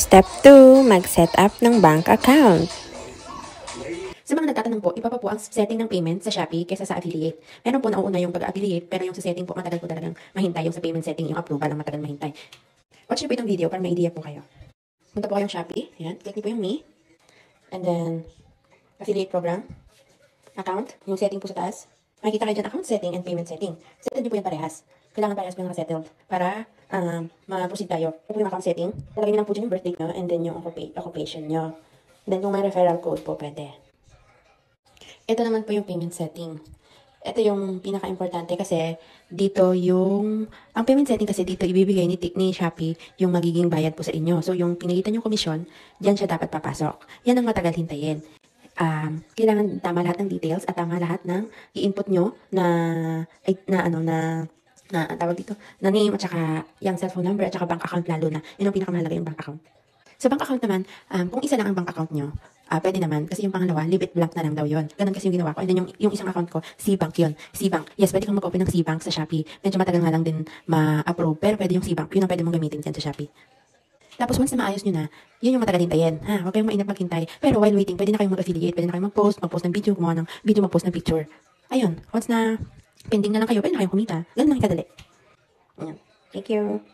Step 2, mag-set up ng bank account. Sa mga nagtatanong po, iba pa po ang setting ng payment sa Shopee kaysa sa affiliate. Meron po nauuna yung pag-affiliate, pero yung sa setting po, matagal po talagang mahintay. Yung sa payment setting, yung approval ang matagal mahintay. Watch niyo po itong video para may idea po kayo. Punta po kayong Shopee. Ayan, click niyo po yung me. And then, affiliate program. Account, yung setting po sa taas. Makikita kayo dyan, account setting and payment setting. Settle niyo po yan parehas. Kailangan parehas po yung nakasettled para ma-proceed tayo. Ito po yung account setting. Talagay niyo lang po dyan yung birthday nyo and then yung occupation nyo. And then kung may referral code po, pwede. Ito naman po yung payment setting. Ito yung pinaka-importante kasi dito ang payment setting kasi dito ibibigay ni Shopee yung magiging bayad po sa inyo. So yung pinilitan yung komisyon, diyan siya dapat papasok. Yan ang matagal hintayin. Kailangan tama lahat ng details at tama lahat ng i-input nyo na tawag dito, na name at saka yung cellphone number at saka bank account lalo na. Yun ang pinakamahalaga yung bank account. Sa bank account naman, kung isa lang ang bank account nyo, pwede naman. Kasi yung pangalawa, leave it blank na lang daw yun. Ganun kasi yung ginawa ko. And then yung isang account ko, C-Bank yun. C-Bank. Yes, pwede kang mag-open ng C-Bank sa Shopee. Medyo matagal nga lang din ma-approve. Pero pwede yung C-Bank. Yun ang pwede mong gamitin dyan sa Shopee. Tapos once na maayos nyo na, yun yung matagal hintayin. Huwag kayong mainap maghintay. Pero while waiting, pwede na kayong mag-affiliate. Pwede na kayong mag-post ng video, gumawa ng video, mag-post ng picture. Ayun. Once na pending na lang kayo, pwede na kayong kumita. Ganun lang kadali. Ayan. Thank you.